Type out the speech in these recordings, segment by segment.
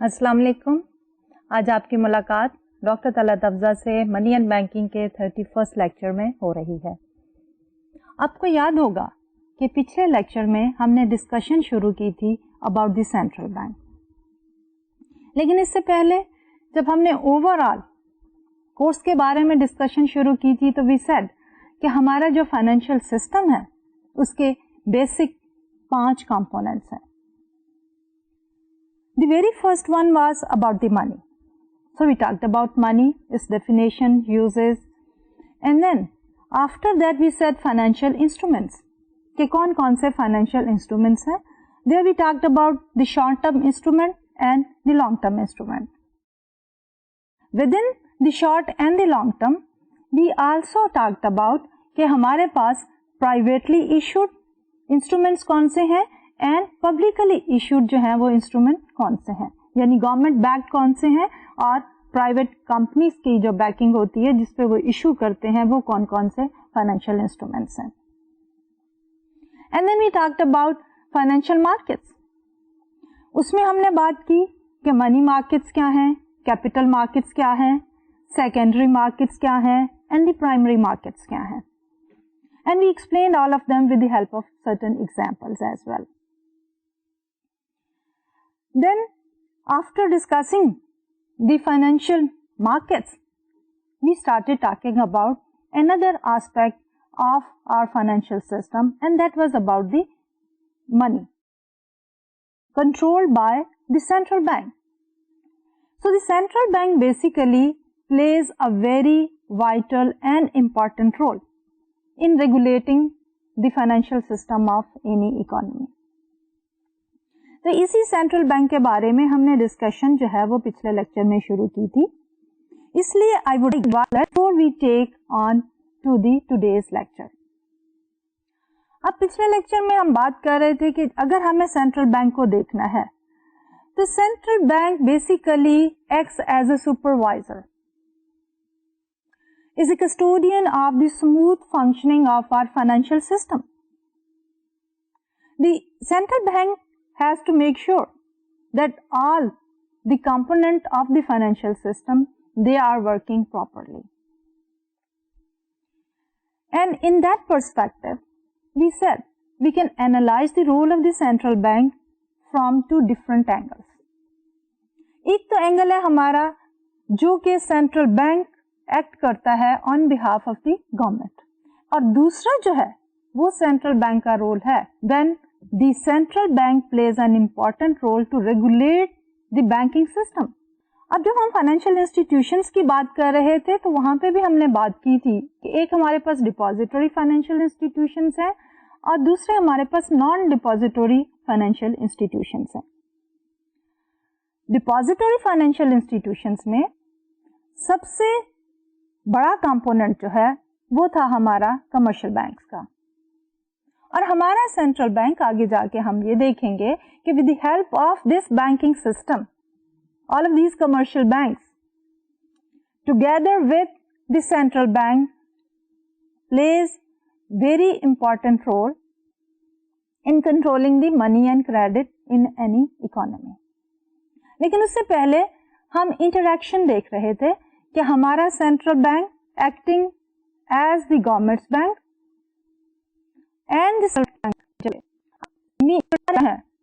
अस्सलाम वालेकुम। आज आपकी मुलाकात डॉक्टर तलत अफजा से मनी एंड बैंकिंग के 31st लेक्चर में हो रही है। आपको याद होगा कि पिछले लेक्चर में हमने डिस्कशन शुरू की थी अबाउट द सेंट्रल बैंक, लेकिन इससे पहले जब हमने ओवरऑल कोर्स के बारे में डिस्कशन शुरू की थी तो वी सेड कि हमारा जो फाइनेंशियल सिस्टम है उसके बेसिक 5 कंपोनेंट्स हैं। The very first one was about the money. So we talked about money, its definition, uses, and then after that we said financial instruments. कि कौन-कौन से financial instruments हैं? There we talked about the short-term instrument and the long-term instrument. Within the short and the long-term, we also talked about कि हमारे पास privately issued instruments कौन से हैं and publicly issued जो है वो इंस्ट्रूमेंट कौन से हैं, यानी गवर्नमेंट बैक्ड कौन से हैं और प्राइवेट कंपनीज की जो बैकिंग होती है जिसपे वो इशू करते हैं वो कौन कौन से फाइनेंशियल इंस्ट्रूमेंट्स हैं। And then we talked about financial markets. उसमें हमने बात की कि मनी मार्केट्स क्या हैं, कैपिटल मार्केट्स क्या हैं, सेकेंडरी मार्केट्स क्या हैं एंड द प्राइमरी मार्केट्स क्या हैं, and we explained all of them with the help of certain examples as well. Then after discussing the financial markets, we started talking about another aspect of our financial system, and that was about the money controlled by the central bank. So the central bank basically plays a very vital and important role in regulating the financial system of any economy. तो इसी central bank के बारे में हमने discussion जो है वो पिछले लेक्चर में शुरू की थी, इसलिए I would before we take on to the today's lecture. अब पिछले लेक्चर में हम बात कर रहे थे कि अगर हमें सेंट्रल बैंक को देखना है तो central bank basically acts as a supervisor, is a custodian of the smooth functioning of our financial system. The central bank has to make sure that all the components of the financial system, they are working properly. And in that perspective, we said we can analyze the role of the central bank from 2 different angles. एक तो angle है हमारा जो कि central bank act करता है on behalf of the government, और दूसरा जो है वो सेंट्रल बैंक का रोल है when the central bank plays an important role to regulate the banking system. अब जब हम फाइनेंशियल इंस्टीट्यूशंस की बात कर रहे थे तो वहां पे भी हमने बात की थी कि एक हमारे पास डिपॉजिटरी फाइनेंशियल इंस्टीट्यूशंस हैं और दूसरे हमारे पास नॉन डिपॉजिटरी फाइनेंशियल इंस्टीट्यूशंस हैं। डिपॉजिटरी फाइनेंशियल इंस्टीट्यूशंस में सबसे बड़ा कंपोनेंट जो है वो था हमारा कमर्शियल बैंक्स का, और हमारा सेंट्रल बैंक आगे जाके हम ये देखेंगे कि with the help of this banking system all of these commercial banks together with the central bank plays very important role in controlling the money and credit in any economy. लेकिन उससे पहले हम इंटरैक्शन देख रहे थे कि हमारा central bank acting as the government's bank and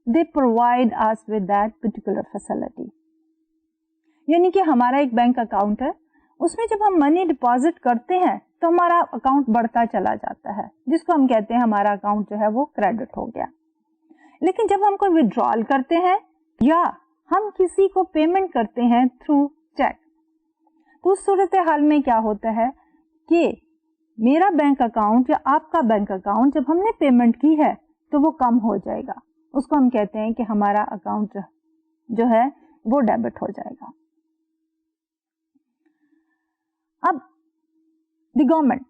they provide us with that particular facility. यानी कि हमारा एक बैंक अकाउंट है, उसमें जब हम मनी डिपॉजिट करते हैं तो हमारा अकाउंट बढ़ता चला जाता है, जिसको हम कहते हैं हमारा अकाउंट जो है वो क्रेडिट हो गया। लेकिन जब हम कोई विड्रॉल करते हैं या हम किसी को पेमेंट करते हैं थ्रू चेक, तो उस सूरत हाल में क्या होता है कि मेरा बैंक अकाउंट या आपका बैंक अकाउंट जब हमने पेमेंट की है तो वो कम हो जाएगा, उसको हम कहते हैं कि हमारा अकाउंट जो है वो डेबिट हो जाएगा। अब the government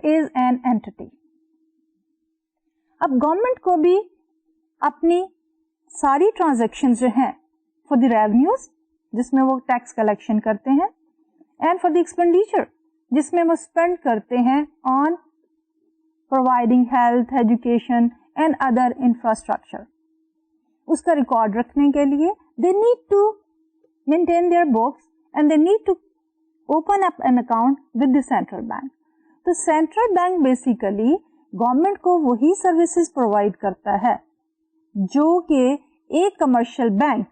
is an entity. अब गवर्नमेंट को भी अपनी सारी ट्रांजैक्शंस जो हैं फॉर द रेवेन्यूज जिसमें वो टैक्स कलेक्शन करते हैं एंड फॉर द एक्सपेंडिचर जिसमें वो स्पेंड करते हैं on providing health, education and other infrastructure, उसका रिकॉर्ड रखने के लिए they need to maintain their books and they need to open up an account with the central bank. तो central bank basically government को वही services provide करता है जो कि एक कमर्शियल बैंक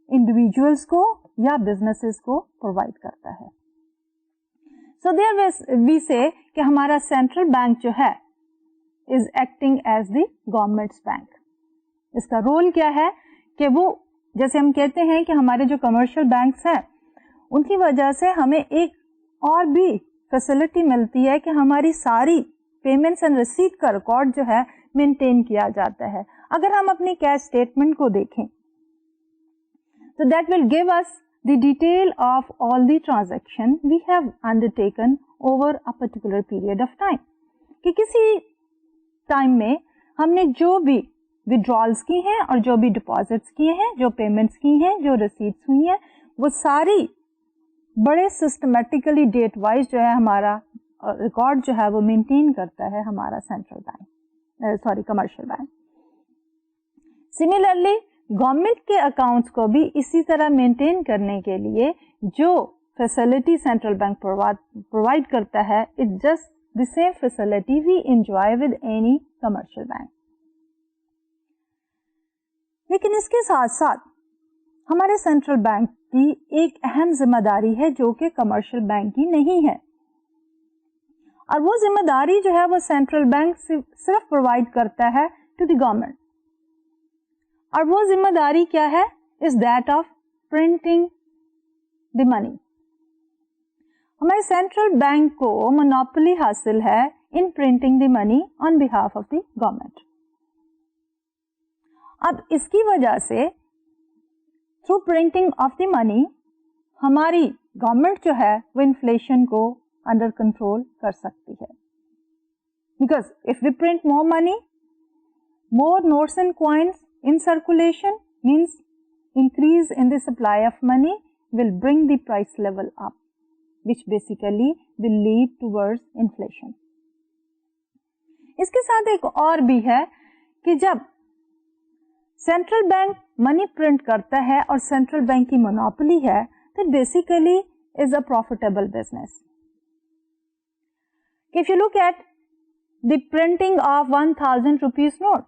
इंडिविजुअल्स को या बिजनेसेस को प्रोवाइड करता है. सो देयर वी से कि हमारा सेंट्रल बैंक जो है is acting as the government's bank. इसका रोल क्या है कि वो, जैसे हम कहते हैं कि हमारे जो कमर्शियल बैंक्स हैं उनकी वजह से हमें एक और भी फैसिलिटी मिलती है कि हमारी सारी पेमेंट्स एंड रिसीट का रिकॉर्ड जो है मेंटेन किया जाता है. अगर हम अपनी कैश स्टेटमेंट को देखें तो that will give us the detail of all the transaction we have undertaken over a particular period of time, कि किसी टाइम में हमने जो भी विड्रॉल्स की हैं और जो भी डिपॉजिट्स किए हैं, जो पेमेंट्स की हैं, जो रिसीट्स हुई हैं, वो सारी बड़े सिस्टमेटिकली डेट वाइज जो है हमारा रिकॉर्ड जो है वो मेंटेन करता है हमारा central bank, commercial bank. Similarly government के अकाउंट्स को भी इसी तरह मेंटेन करने के लिए जो फैसिलिटी सेंट्रल बैंक प्रोवाइड करता है, it's just the same facility we enjoy with any commercial bank. लेकिन इसके साथ साथ हमारे सेंट्रल बैंक की एक अहम जिम्मेदारी है जो कि कमर्शियल बैंक की नहीं है, और वो जिम्मेदारी जो है वो सेंट्रल बैंक सिर्फ प्रोवाइड करता है टू द गवर्नमेंट. और वो जिम्मेदारी क्या है? Is that of printing the money. हमारे सेंट्रल बैंक को मोनोपोली हासिल है इन printing the money on behalf of the government. अब इसकी वजह से through printing of the money हमारी गवर्नमेंट जो है वो इन्फ्लेशन को अंडर कंट्रोल कर सकती है. Because if we print more money, more notes and coins in circulation means increase in the supply of money will bring the price level up, which basically will lead towards inflation. इसके साथ एक और भी है कि जब central bank money print करता है और सेंट्रल बैंक की मोनोपोली है तो basically is a profitable business. If you look at the printing of 1000 rupees note,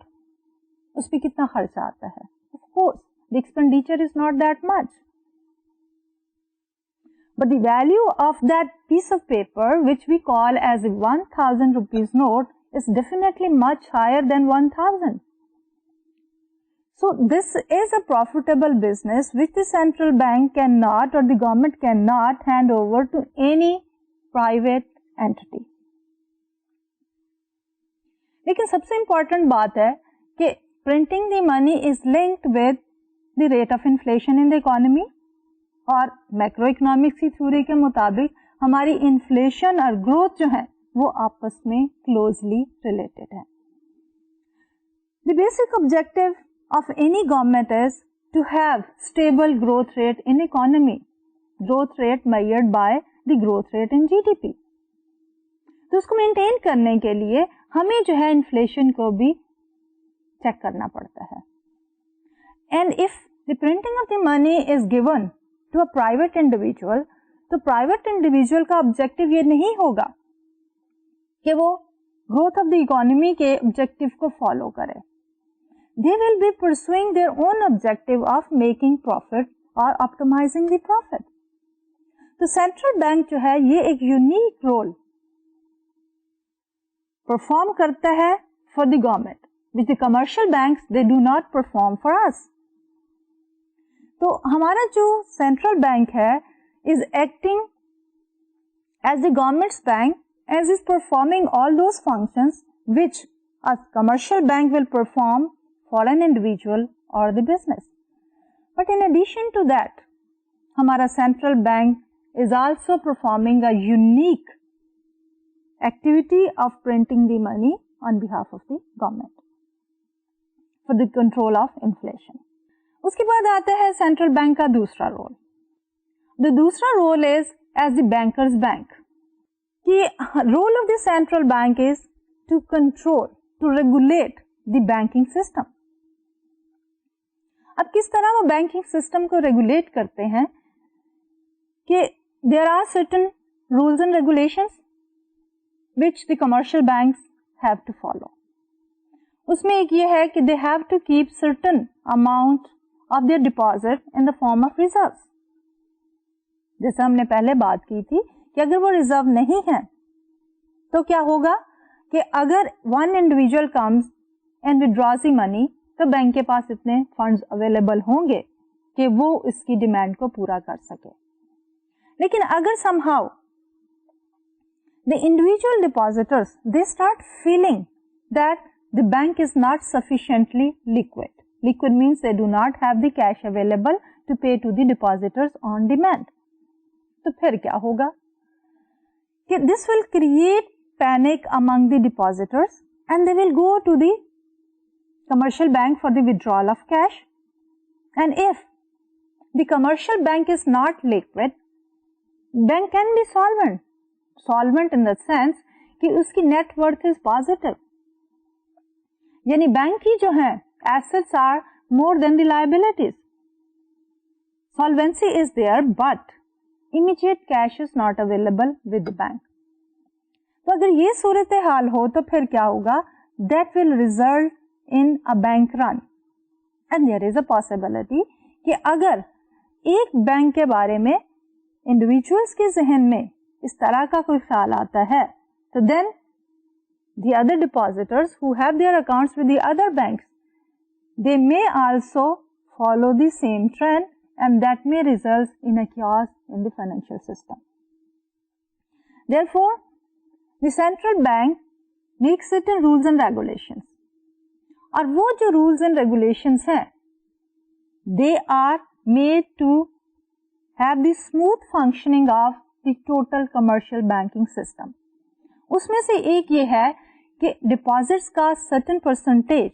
उस पर कितना खर्चा आता है? Of course, the expenditure is not that much. But the value of that piece of paper, which we call as a 1000 rupees note, is definitely much higher than 1000. So this is a profitable business which the central bank cannot or the government cannot hand over to any private entity. लेकिन सबसे important बात है कि printing the money is linked with the rate of inflation in the economy, और macro economics की theory के मुताबिक हमारी इन्फ्लेशन और ग्रोथ जो है वो आपस में क्लोजली रिलेटेड है. The basic objective of any government is to have stable growth rate in economy, growth rate measured by the growth rate in GDP. तो उसको मेंटेन करने के लिए हमें जो है इन्फ्लेशन को भी चेक करना पड़ता है. And if the printing of the money is given to a private individual, तो प्राइवेट इंडिविजुअल का ऑब्जेक्टिव ये नहीं होगा कि वो ग्रोथ ऑफ द इकोनॉमी के ऑब्जेक्टिव को फॉलो करे. They will be pursuing their own objective of making profit और ऑप्टिमाइजिंग द प्रॉफिट. तो सेंट्रल बैंक जो है ये एक यूनिक रोल परफॉर्म करता है for the government, which the commercial banks they do not perform for us. तो हमारा जो सेंट्रल बैंक है is acting as the government's bank as is performing all those functions which a commercial bank will perform for an individual or the business. But in addition to that, हमारा central bank is also performing a unique activity of printing the money on behalf of the government for the control of inflation. उसके बाद आता है central bank का दूसरा role. The दूसरा role is as the banker's bank. कि role of the central bank is to control, to regulate the banking system. अब किस तरह वो बैंकिंग सिस्टम को रेगुलेट करते हैं कि there are certain rules and regulations which the commercial banks have to follow. उसमें एक ये है कि they have to keep certain amount of their deposit in the form of reserves. जैसे हमने पहले बात की थी कि अगर वो रिजर्व नहीं है तो क्या होगा कि अगर one individual comes and withdraws the money तो बैंक के पास इतने फंड्स अवेलेबल होंगे कि वो इसकी डिमांड को पूरा कर सके। लेकिन अगर somehow the individual depositors they start feeling that the bank is not sufficiently liquid, liquid means they do not have the cash available to pay to the depositors on demand, तो फिर क्या होगा कि this will create panic among the depositors and they will go to the commercial bank for the withdrawal of cash. And if the commercial bank is not liquid, bank can be solvent. Solvent in the sense कि उसकी net worth is positive. यानी bank की जो है assets are more than the liabilities. Solvency is there but immediate cash is not available with the bank. तो अगर ये सूरत हाल हो तो फिर क्या होगा? That will result in a bank run and there is a possibility कि अगर एक बैंक के बारे में इंडिविजुअल्स के जहन में इस तरह का कोई ख्याल आता है तो then the other depositors who have their accounts with the other banks they may also follow the same trend and that may result in a chaos in the financial system. Therefore, the central bank makes certain rules and regulations. और वो जो rules and regulations हैं they are made to have the smooth functioning of the total commercial banking system. उसमें से एक ये है कि डिपॉजिट्स का certain percentage,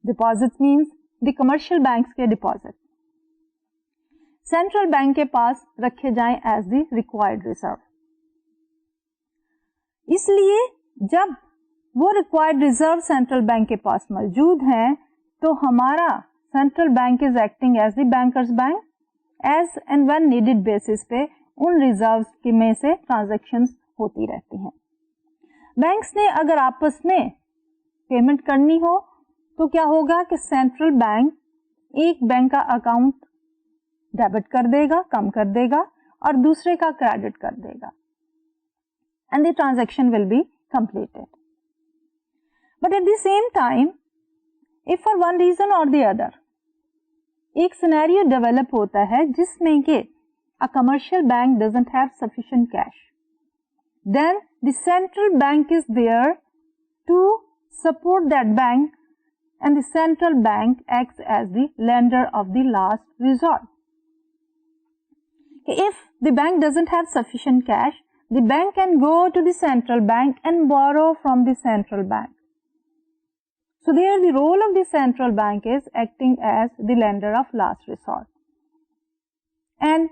deposits means the commercial banks के डिपॉजिट सेंट्रल बैंक के पास रखे जाएं एज द रिक्वायर्ड रिजर्व। इसलिए जब वो रिक्वायर्ड रिजर्व सेंट्रल बैंक के पास मौजूद हैं तो हमारा central bank is acting as the banker's bank as and when needed basis पे उन रिजर्व्स के में से ट्रांजैक्शंस होती रहती हैं। बैंक्स ने अगर आपस में पेमेंट करनी हो तो क्या होगा कि सेंट्रल बैंक एक बैंक का अकाउंट डेबिट कर देगा, कम कर देगा और दूसरे का क्रेडिट कर देगा and the transaction will be completed. But at the same time, if for one reason or the other, एक सिनेरियो डेवलप होता है जिसमें कि a commercial bank doesn't have sufficient cash, then the central bank is there to support that bank and the central bank acts as the lender of the last resort. If the bank doesn't have sufficient cash, the bank can go to the central bank and borrow from the central bank. So there the role of the central bank is acting as the lender of last resort. And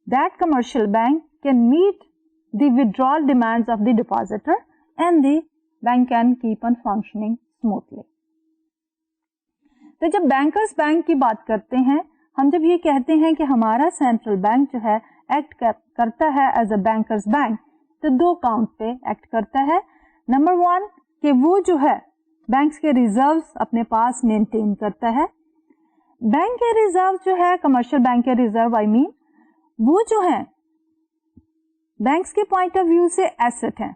that commercial bank can meet the withdrawal demands of the depositor and the bank can keep on functioning smoothly. तो जब bankers bank की बात करते हैं, हम जब ये कहते हैं कि हमारा सेंट्रल बैंक जो है एक्ट करता है एज अ बैंकर्स बैंक, तो दो काउंट पे एक्ट करता है। नंबर वन कि वो जो है बैंक्स के रिजर्व्स अपने पास मेंटेन करता है। बैंक के रिजर्व जो है, कमर्शियल बैंक के रिजर्व आई मीन, वो जो है बैंक्स के पॉइंट ऑफ व्यू से एसेट है,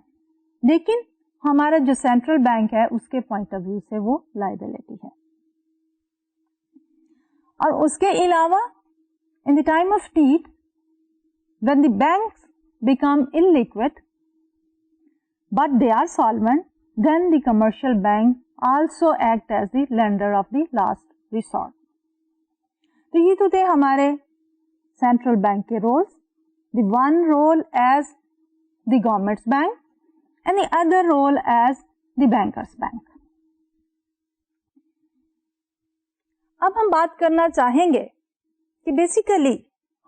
लेकिन हमारा जो सेंट्रल बैंक है उसके पॉइंट ऑफ व्यू से वो लायबिलिटी है। और उसके अलावा in the time of need when the banks become illiquid but they are solvent, then the commercial bank also act as the lender of the last resort. तो ये तो थे हमारे सेंट्रल बैंक के roles, the one role as the government's bank and the other role as the banker's bank. अब हम बात करना चाहेंगे कि बेसिकली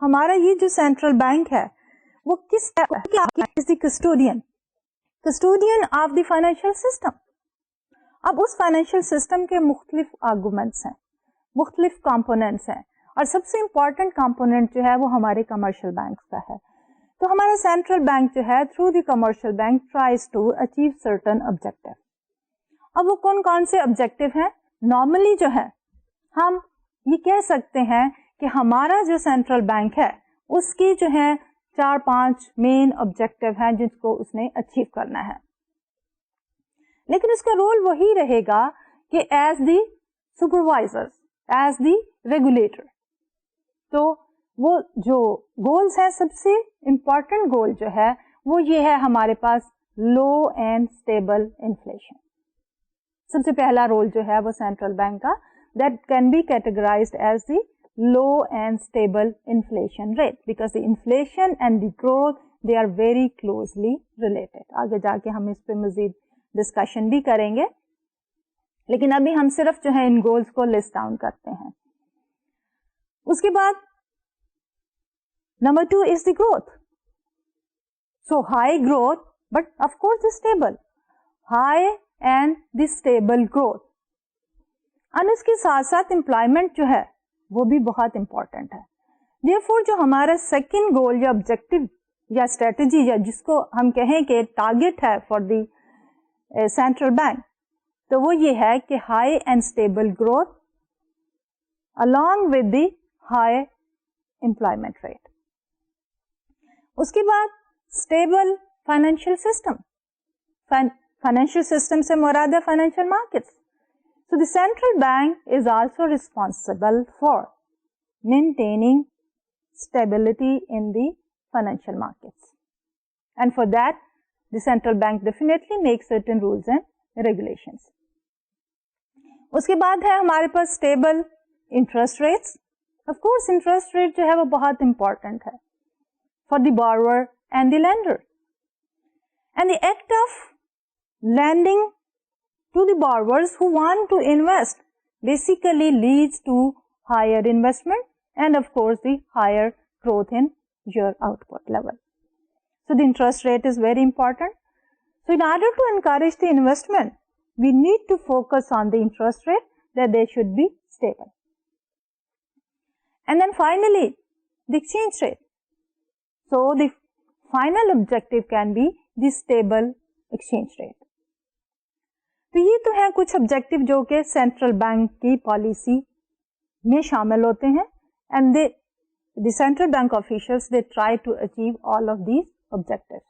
हमारा ये जो सेंट्रल बैंक है वो किस custodian of the financial system. अब उस फाइनेंशियल सिस्टम के मुख्तलिफ आर्गुमेंट्स हैं। मुख्तलिफ कंपोनेंट्स हैं और सबसे इम्पॉर्टेंट कंपोनेंट जो है वो हमारे कमर्शियल बैंक का है। तो हमारा सेंट्रल बैंक जो है through the commercial bank tries to achieve certain objective. अब वो कौन कौन से ऑब्जेक्टिव हैं? नॉर्मली जो है हम ये कह सकते हैं कि हमारा जो सेंट्रल बैंक है उसकी जो है 4-5 मेन ऑब्जेक्टिव हैं जिसको उसने अचीव करना है, लेकिन उसका रोल वही रहेगा कि as the supervisors, as the regulator. तो वो जो गोल्स है, सबसे इंपॉर्टेंट गोल जो है वो ये है हमारे पास लो एंड स्टेबल इन्फ्लेशन। सबसे पहला रोल जो है वो सेंट्रल बैंक का, that can be categorised as the low and stable inflation rate because the inflation and the growth they are very closely related. आगे जाके हम इस पे मजीद डिस्कशन भी करेंगे, लेकिन अभी हम सिर्फ जो है इन गोल्स को लिस्ट डाउन करते हैं। उसके बाद number 2 is the growth. So high growth but of course the stable, high and the stable growth। और उसके साथ साथ एम्प्लॉयमेंट जो है वो भी बहुत इंपॉर्टेंट है। देयरफॉर जो हमारा सेकंड गोल या ऑब्जेक्टिव या स्ट्रेटजी या जिसको हम कहें कि टारगेट है फॉर द सेंट्रल बैंक, तो वो ये है कि high and stable growth along with the high employment rate. उसके बाद stable financial system. Financial system से मुराद है financial markets. So the central bank is also responsible for maintaining stability in the financial markets. And for that, the central bank definitely makes certain rules and regulations. उसके बाद है हमारे पास stable interest rates. Of course, interest rate जो है वो बहुत important है for the borrower and the lender. And the act of lending to the borrowers who want to invest basically leads to higher investment and of course the higher growth in your output level. So the interest rate is very important. So in order to encourage the investment, we need to focus on the interest rate, that they should be stable. And then finally, the exchange rate. So the final objective can be the stable exchange rate. तो ये तो है कुछ objective जो कि central bank की policy में शामिल होते हैं, and the central bank officials they try to achieve all of these objectives.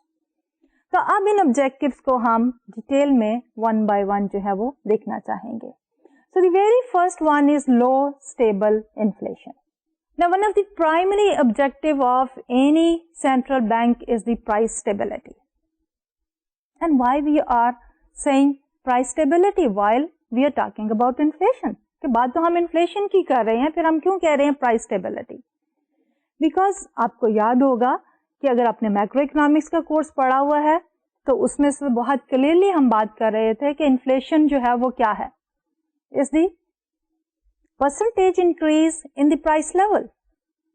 तो अब इन ऑब्जेक्टिव्स को हम डिटेल में वन बाय वन जो है वो देखना चाहेंगे। So the very first one is low stable inflation. Now one of the primary objective of any central bank is the price stability. And why we are saying price stability while we are talking about inflation? के बाद तो हम inflation की कर रहे हैं, फिर हम क्यों कह रहे हैं प्राइस स्टेबिलिटी? बिकॉज आपको याद होगा कि अगर आपने मैक्रो इकोनॉमिक्स का कोर्स पढ़ा हुआ है तो उसमें से बहुत क्लियरली हम बात कर रहे थे कि इन्फ्लेशन जो है वो क्या है, is the percentage increase in the price level,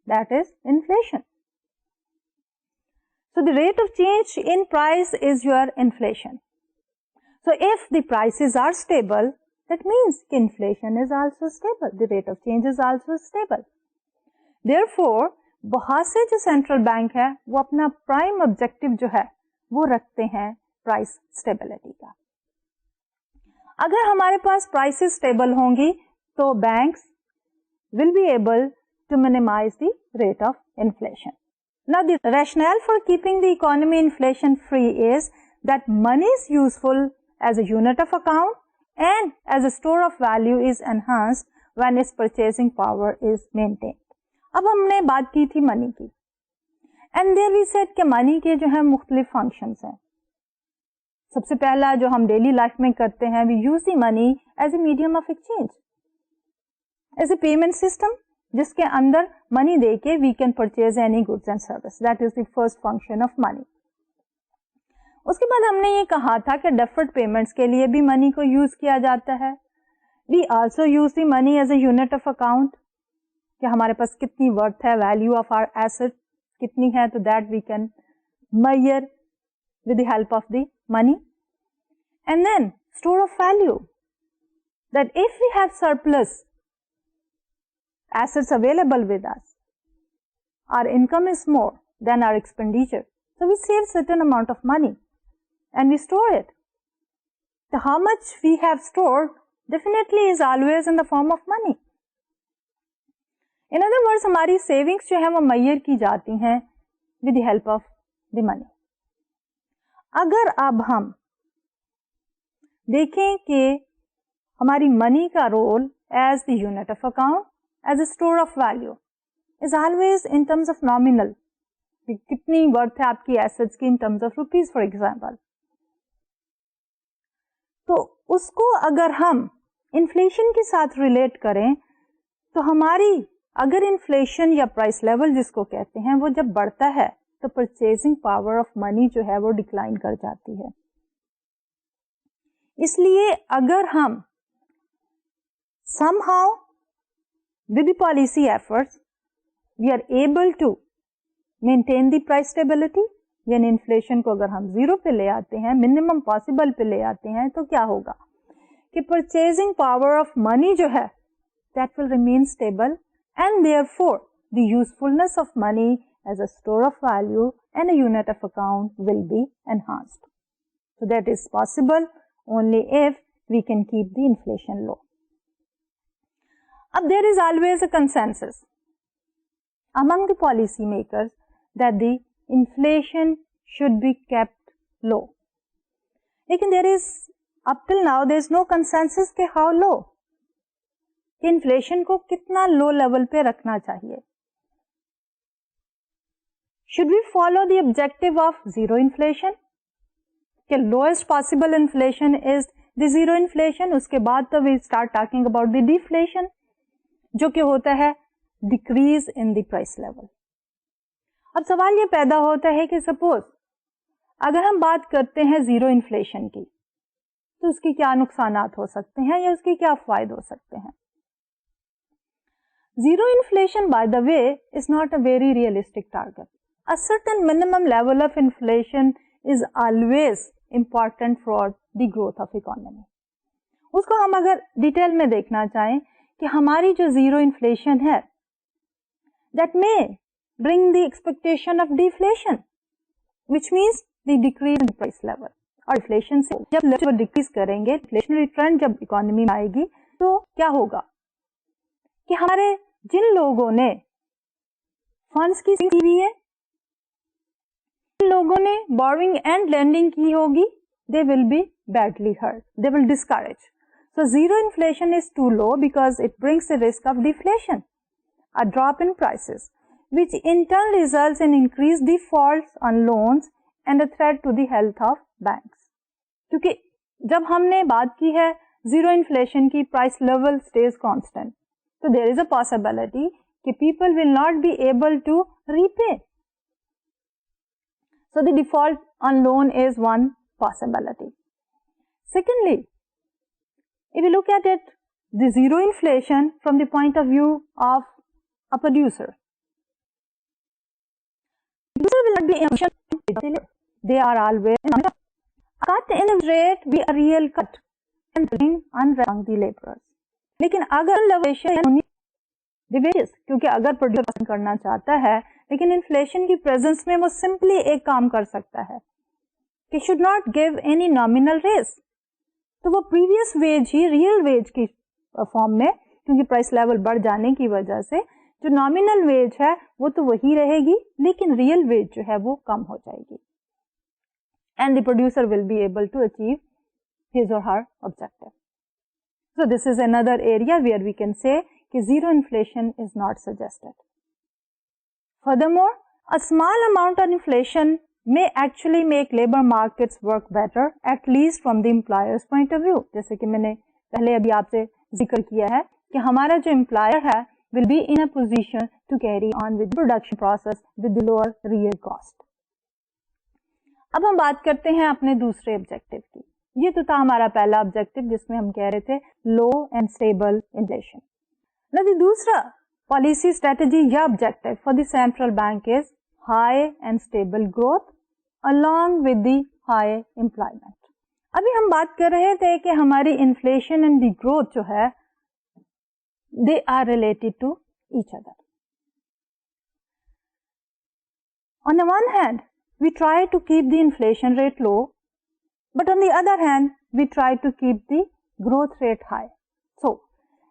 that is inflation. So the rate of change in price is your inflation. So if the prices are stable, that means inflation is also stable. The rate of change is also stable. Therefore, बहुत से जो central bank है वो अपना prime objective जो है वो रखते हैं प्राइस स्टेबिलिटी का। अगर हमारे पास प्राइसेस स्टेबल होंगी तो banks will be able to minimize the rate of inflation. Now, the rationale for keeping the economy inflation free is that money is useful as a unit of account and as a store of value is enhanced when its purchasing power is maintained. अब हमने बात की थी money की, and there we said कि money के जो है मुख्तलिफ फंक्शंस हैं। सबसे पहला जो हम डेली लाइफ में करते हैं, we use the money as a medium of exchange, as a payment system जिसके अंदर मनी दे के we can purchase any goods and service, that is the first function of money. उसके बाद हमने ये कहा था कि डेफर्ड पेमेंट्स के लिए भी मनी को यूज किया जाता है। We also use the money as a unit of account, कि हमारे पास कितनी वर्थ है, वैल्यू ऑफ आवर एसेट कितनी है, तो that we can measure with the help of the money. And then store of value, that if we have surplus assets available with us. Our income is more than our expenditure. So we save certain amount of money and we store it. So how much we have stored definitely is always in the form of money. In other words, हमारी savings जो है वो measure की जाती हैं with the help of the money. अगर अब हम देखें कि हमारी मनी का role as the unit of account, as a store of value, is always in terms of nominal. कितनी वर्थ है आपकी एसेट्स की in terms of rupees for example. तो उसको अगर हम इन्फ्लेशन के साथ रिलेट करें तो हमारी अगर इन्फ्लेशन या प्राइस लेवल जिसको कहते हैं वो जब बढ़ता है तो परचेजिंग पावर ऑफ मनी जो है वो डिक्लाइन कर जाती है. इसलिए अगर हम somehow with the policy efforts we are able to maintain the price stability, यानी इन्फ्लेशन को अगर हम जीरो पे ले आते हैं, मिनिमम पॉसिबल पे ले आते हैं, तो क्या होगा कि परचेजिंग पावर ऑफ मनी जो है that will remain stable and therefore the usefulness of money as a store of value and a unit of account will be enhanced. So that is possible only if we can keep the inflation low. Now there is always a consensus among the policy makers that the inflation should be kept low. लेकिन there is up till now there is no consensus कि how low, कि inflation को कितना low level पे रखना चाहिए. Should we follow the objective of zero inflation? कि lowest possible inflation is the zero inflation. उसके बाद तो we start talking about the deflation, जो कि होता है decrease in the price level. अब सवाल ये पैदा होता है कि suppose अगर हम बात करते हैं zero inflation की, तो उसके क्या नुकसानात हो सकते हैं या उसके क्या फायदे हो सकते हैं. Zero inflation, by the way, is not a very realistic target. A certain minimum level of inflation is always important for the growth of economy. उसको हम अगर डिटेल में देखना चाहें कि हमारी जो जीरो इन्फ्लेशन है that may bring the expectation of deflation, which means the decrease in the price level. और इन्फ्लेशन से जब डिक्रीज करेंगे, इन्फ्लेशनरी ट्रेंड जब इकोनॉमी में आएगी, तो क्या होगा कि हमारे जिन लोगों ने फंड्स की हुई है, जिन लोगों ने बोरोइंग एंड लेंडिंग की होगी, they will be badly hurt, they will discourage. So zero inflation is too low because it brings the risk of deflation, a drop in prices, which in turn results in increased defaults on loans and a threat to the health of banks. क्योंकि जब हमने बात की है zero inflation की, price level stage constant, so there is a possibility that people will not be able to repay. So the default on loan is one possibility. Secondly, if you look at it, the zero inflation from the point of view of a producer. Producer will not be efficient. They are always a cut in the rate be a real cut and bring unrest among the laborers. लेकिन अगर inflation the wages, क्योंकि अगर producer करना चाहता है लेकिन inflation की presence में वो सिंपली एक काम कर सकता है कि should not give any nominal raise, तो वो प्रीवियस वेज ही रियल वेज की फॉर्म में, क्योंकि प्राइस लेवल बढ़ जाने की वजह से जो नॉमिनल वेज है वो तो वही रहेगी, लेकिन रियल वेज जो है वो कम हो जाएगी. And the producer will be able to achieve his or her objective. So this is another area where we can say that zero inflation is not suggested. Furthermore, a small amount of inflation may actually make labor markets work better, at least from the employer's point of view. जैसे कि मैंने पहले अभी आपसे जिक्र किया है कि हमारा जो employer है will be in a position to carry on with the production process with the lower real cost. अब हम बात करते हैं अपने दूसरे ऑब्जेक्टिव की. ये तो था हमारा पहला ऑब्जेक्टिव जिसमें हम कह रहे थे लो एंड स्टेबल इन्फ्लेशन. नदी दूसरा पॉलिसी स्ट्रेटजी या objective for the central bank is high and stable growth along with the high employment. अभी हम बात कर रहे थे कि हमारी इन्फ्लेशन एंड द ग्रोथ जो है they are related to each other. On the one hand, we try to keep the inflation rate low, but on the other hand, we try to keep the growth rate high. So,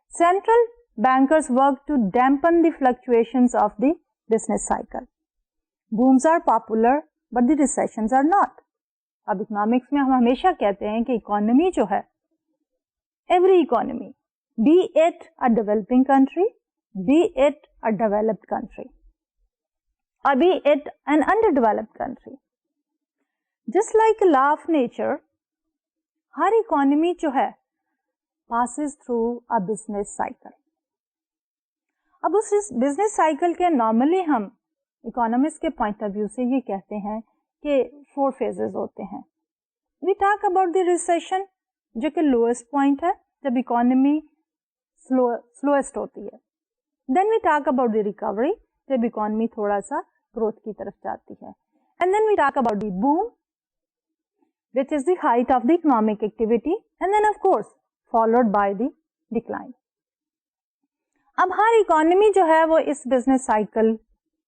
central bankers work to dampen the fluctuations of the business cycle. Booms are popular, but the recessions are not. अब economics में हम हमेशा कहते हैं कि economy जो है, every economy, be it a developing country, be it a developed country, or be it an underdeveloped country, just like a law of nature, हर इकोनॉमी जो है passes through a business cycle. अब उस business cycle के normally हम economist के point of view से ये कहते हैं कि 4 फेजेस होते हैं. We talk about the recession, जो कि लोएस्ट पॉइंट है जब इकोनॉमी स्लोएस्ट होती है. Then we talk about the recovery, जब इकोनॉमी थोड़ा सा ग्रोथ की तरफ जाती है. And then we talk about the boom, which is the height of the economic activity, and then of course followed by the decline. अब हर economy जो है वो इस बिजनेस साइकिल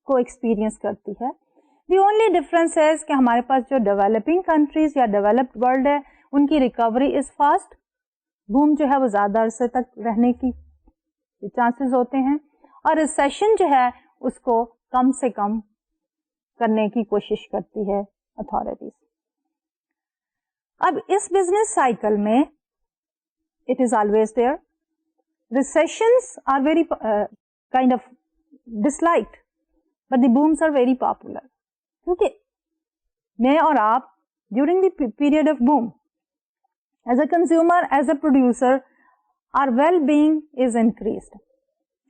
को एक्सपीरियंस करती है. The only difference है कि हमारे पास जो डेवलपिंग कंट्रीज या डेवलप्ड वर्ल्ड है उनकी रिकवरी इज फास्ट, बूम जो है वो ज्यादा अरसे तक रहने की चांसेस होते हैं, और रिसेशन जो है उसको कम से कम करने की कोशिश करती है अथॉरिटीज. अब इस बिजनेस साइकिल में it is always there. Recessions are very kind of disliked, but the booms are very popular. क्योंकि मैं और आप during the period of boom, as a consumer, as a producer, our well-being is increased.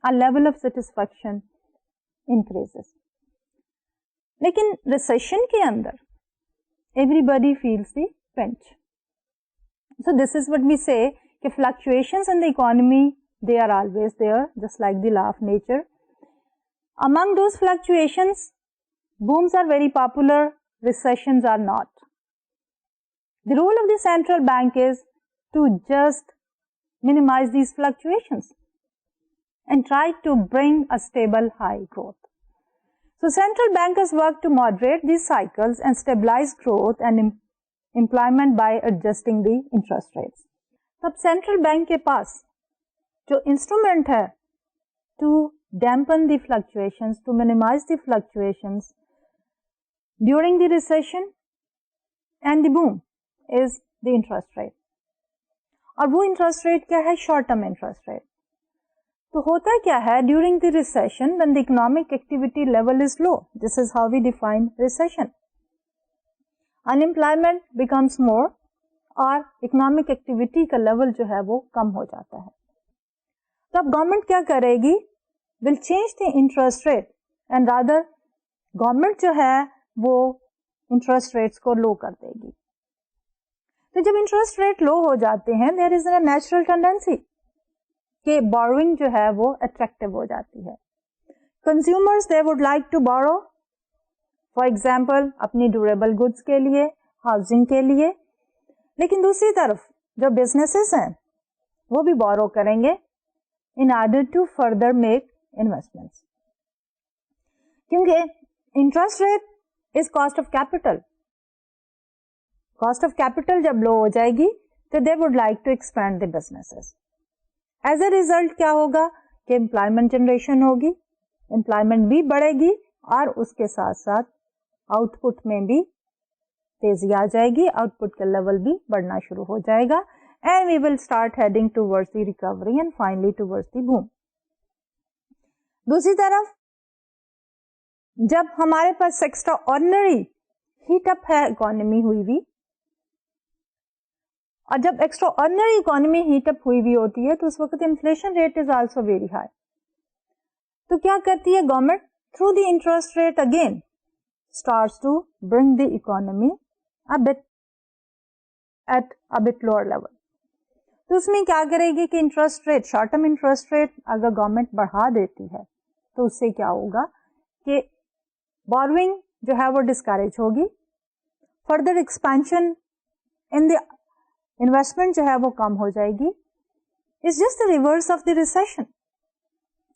Our level of satisfaction increases. लेकिन recession के अंदर everybody feels the pinch. So this is what we say कि fluctuations in the economy, they are always there, just like the law of nature. Among those fluctuations, booms are very popular, recessions are not. The role of the central bank is to just minimize these fluctuations and try to bring a stable high growth. So central bankers work to moderate these cycles and stabilize growth and employment by adjusting the interest rates. तब central bank के पास जो instrument है to dampen the fluctuations, to minimize the fluctuations during the recession and the boom, is the interest rate. और वो interest rate क्या है? Short term interest rate. तो होता क्या है during the recession, when the economic activity level is low, this is how we define recession, unemployment becomes more और economic activity का लेवल जो है वो कम हो जाता है. तो अब गवर्नमेंट क्या करेगी? Will change the interest rate and rather government जो है वो इंटरेस्ट रेट्स को लो कर देगी. तो जब इंटरेस्ट रेट लो हो जाते हैं, there is a natural tendency कि बोरोइंग जो है वो अट्रैक्टिव हो जाती है. Consumers they would like to borrow, for example अपनी ड्यूरेबल गुड्स के लिए, हाउसिंग के लिए. लेकिन दूसरी तरफ जो बिजनेसेस हैं वो भी बोरो करेंगे in order to further make investments, क्योंकि interest rate is cost of capital. Cost of capital जब लो हो जाएगी तो they would like to expand the businesses. As a result क्या होगा कि एम्प्लॉयमेंट जनरेशन होगी, एम्प्लॉयमेंट भी बढ़ेगी और उसके साथ साथ आउटपुट में भी तेजी आ जाएगी, आउटपुट का लेवल भी बढ़ना शुरू हो जाएगा, and we will start heading towards the recovery and finally towards the boom. दूसरी तरफ जब हमारे पास एक्स्ट्रा ऑर्डिनरी हीट अप है इकोनॉमी हुई हुई, और जब extraordinary economy heat up हुई हुई होती है तो उस वक्त inflation rate is also very high. तो क्या करती है government? Through the interest rate again starts to bring the economy a bit at a bit lower level. तो उसमें क्या करेगी कि interest rate, short term interest rate अगर गवर्नमेंट बढ़ा देती है तो उससे क्या होगा कि बोरोइंग जो है वो डिस्करेज होगी, further expansion in the investment जो है वो कम हो जाएगी. It's just the reverse of the recession.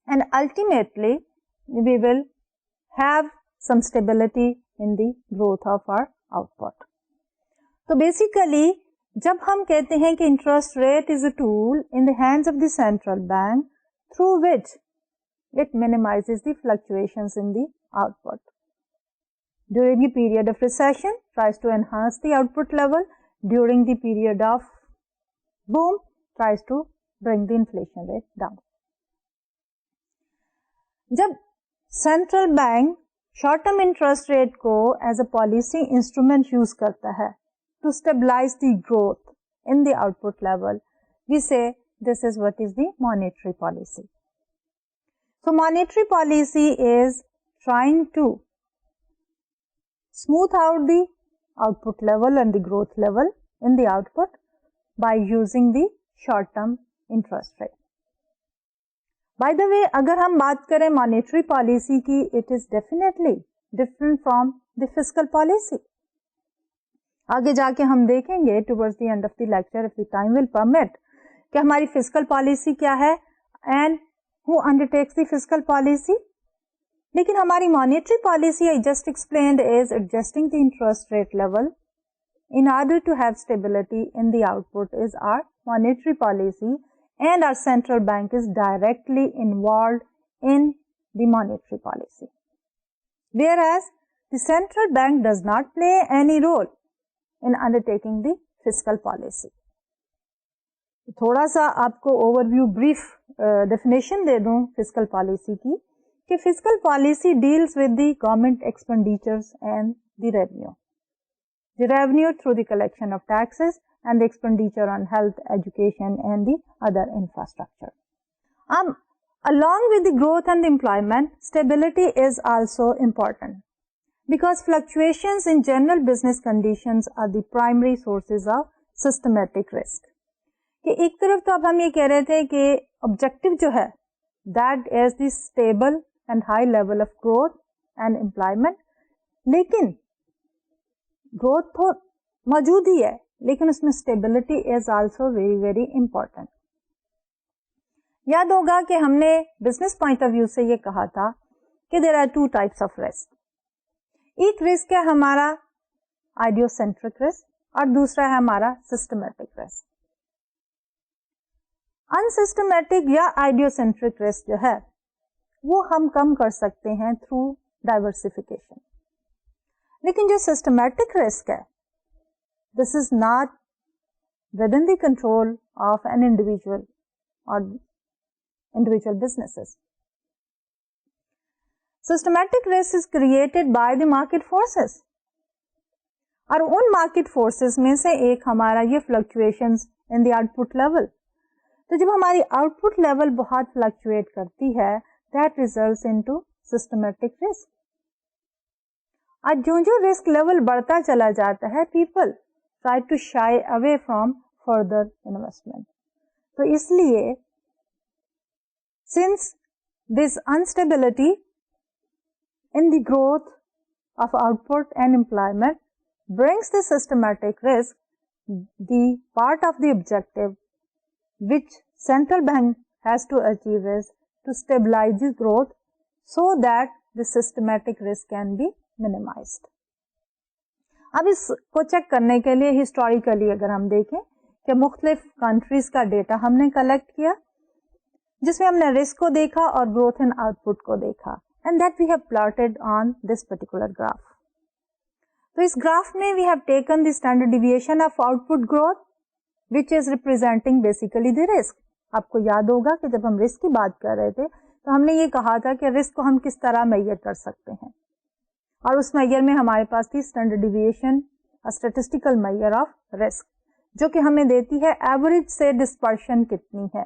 and ultimately we will have some stability in the growth of our output. तो basically जब हम कहते हैं कि interest rate is a tool in the hands of the central bank through which it minimizes the fluctuations in the output. During the period of recession, tries to enhance the output level. During the period of boom, tries to bring the inflation rate down. जब central bank short term interest rate को as a policy instrument use करता है to stabilise the growth in the output level, we say this is what is the monetary policy. So monetary policy is trying to smooth out the output level and the growth level in the output by using the short term interest rate. By the way, अगर हम बात करें monetary policy की, it is definitely different from the fiscal policy. आगे जाके हम देखेंगे towards the end of the lecture, if the time will permit, कि हमारी fiscal policy क्या है and who undertakes the fiscal policy. लेकिन हमारी monetary policy, I just explained, is adjusting the interest rate level in order to have stability in the output is our monetary policy, and our central bank is directly involved in the monetary policy. Whereas the central bank does not play any role in undertaking the fiscal policy. थोड़ा सा आपको overview brief definition दे दूं fiscal policy की, कि fiscal policy deals with the government expenditures and the revenue through the collection of taxes and the expenditure on health, education and the other infrastructure. Along with the growth and the employment, stability is also important because fluctuations in general business conditions are the primary sources of systematic risk. कि एक तरफ तो अब हम ये कह रहे थे कि ऑब्जेक्टिव जो है that is the stable and high level of growth and employment, लेकिन ग्रोथ तो मौजूद ही है, लेकिन उसमें stability is also very very important. याद होगा कि हमने बिजनेस पॉइंट ऑफ व्यू से ये कहा था कि there are two types of risk. एक रिस्क है हमारा आइडियोसेंट्रिक रिस्क और दूसरा है हमारा सिस्टमैटिक रिस्क. अनसिस्टमैटिक या आइडियोसेंट्रिक रिस्क जो है वो हम कम कर सकते हैं थ्रू डाइवर्सिफिकेशन, लेकिन जो सिस्टमैटिक रिस्क है this is not within the control of an individual और individual businesses. Systematic risk is created by the market forces, और उन मार्केट फोर्सेस में से एक हमारा ये fluctuations in the output level. तो जब हमारी आउटपुट लेवल बहुत फ्लक्चुएट करती है, that results into systematic risk. और जो रिस्क लेवल बढ़ता चला जाता है, people try to shy away from further investment. तो इसलिए since this unstability in the growth of output and employment brings the systematic risk, the part of the objective which central bank has to achieve is to stabilize the growth so that the systematic risk can be minimized. अब इसको check करने के लिए historically अगर हम देखें कि मुख्तलिफ कंट्रीज का डेटा हमने कलेक्ट किया, जिसमें हमने रिस्क को देखा और ग्रोथ इन आउटपुट को देखा, and that we have plotted on this particular graph. तो इस ग्राफ में we have taken the standard deviation of output growth which is representing basically the risk. आपको याद होगा कि जब हम रिस्क की बात कर रहे थे तो हमने ये कहा था कि रिस्क को हम किस तरह मेजर कर सकते हैं, और उस मेजर में हमारे पास थी standard deviation, statistical major of risk, जो कि हमें देती है एवरेज से डिस्पर्शन कितनी है,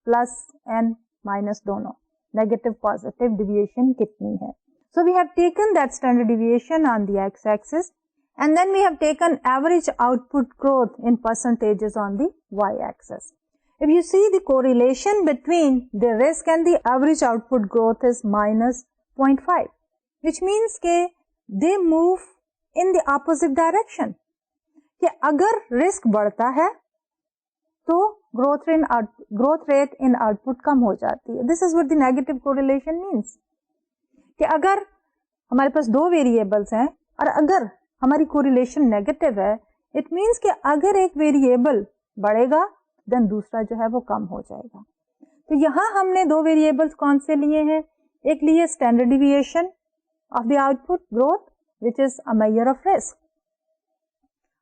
प्लस एंड माइनस दोनों, नेगेटिव पॉजिटिव डिविएशन कितनी है. So we have taken that standard deviation on the X axis, and then we have taken average output growth in percentages on the y-axis. If you see, the correlation between the risk and the average output growth is minus 0.5, which means कि they move in the opposite direction. कि अगर risk बढ़ता है तो growth rate इन output कम हो जाती है. This is what the negative correlation means कि अगर हमारे पास दो वेरिएबल्स हैं और अगर हमारी कोरिलेशन नेगेटिव है, इट मीन्स कि अगर एक वेरिएबल बढ़ेगा देन दूसरा जो है वो कम हो जाएगा. तो यहाँ हमने दो वेरिएबल्स कौन से लिए हैं? एक लिए standard deviation of the output growth which is a measure of risk,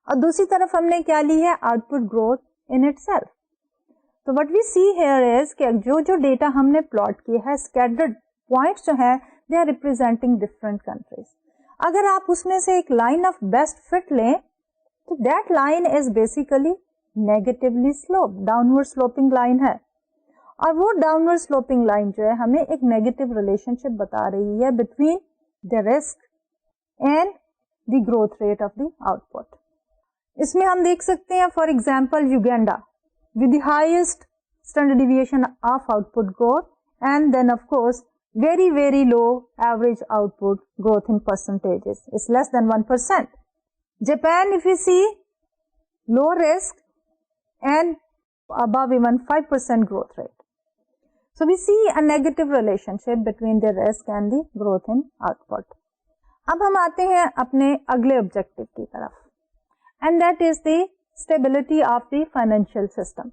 और दूसरी तरफ हमने क्या ली है? Output growth in itself. तो what we see here is कि जो डेटा हमने प्लॉट किया है, स्कैटर्ड पॉइंट्स जो है they are representing different countries. अगर आप उसमें से एक लाइन ऑफ बेस्ट फिट लें तो that line is basically negatively slope, downward sloping line है, और वो डाउनवर्ड स्लोपिंग लाइन जो है हमें एक नेगेटिव रिलेशनशिप बता रही है between the risk and the growth rate of the output. इसमें हम देख सकते हैं for example Uganda with the highest standard deviation of output growth, and then of course very low average output growth in percentages is less than 1%. Japan, if you see, low risk and above even 5% growth rate. So we see a negative relationship between the risk and the growth in output. अब हम आते हैं अपने अगले objective की तरफ, and that is the stability of the financial system.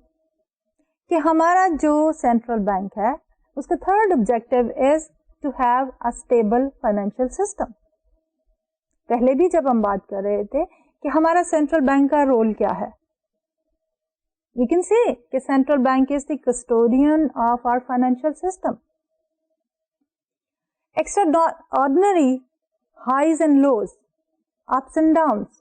कि हमारा जो सेंट्रल बैंक है उसका third objective is to have a stable financial system. पहले भी जब हम बात कर रहे थे कि हमारा सेंट्रल बैंक का रोल क्या है, वी कैन से कि central bank is the custodian of our financial system. Extraordinary highs and lows, ups and downs,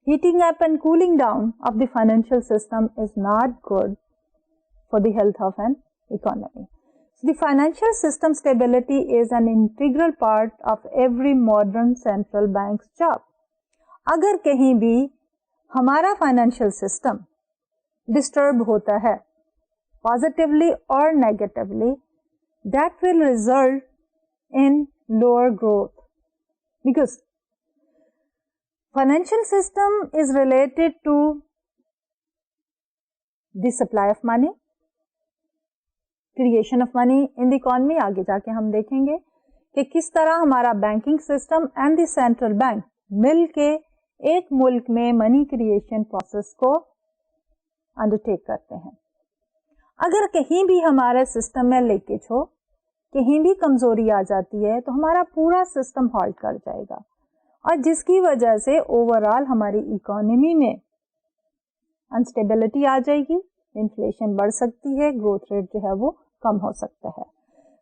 heating up and cooling down of the financial system is not good for the health of an economy. So the financial system stability is an integral part of every modern central bank's job. अगर कहीं भी हमारा financial system disturb होता है positively or negatively, that will result in lower growth, because financial system is related to the supply of money, creation of money in the economy. आगे जाके हम देखेंगे कि किस तरह हमारा banking system and the central bank मिलके एक मुल्क में मनी क्रिएशन प्रोसेस को अंडरटेक करते हैं. अगर कहीं भी हमारे सिस्टम में लीकेज हो, कहीं भी कमजोरी आ जाती है तो हमारा पूरा सिस्टम हॉल्ट कर जाएगा, और जिसकी वजह से ओवरऑल हमारी इकोनॉमी में अनस्टेबिलिटी आ जाएगी, इन्फ्लेशन बढ़ सकती है, ग्रोथ रेट जो है वो कम हो सकता है.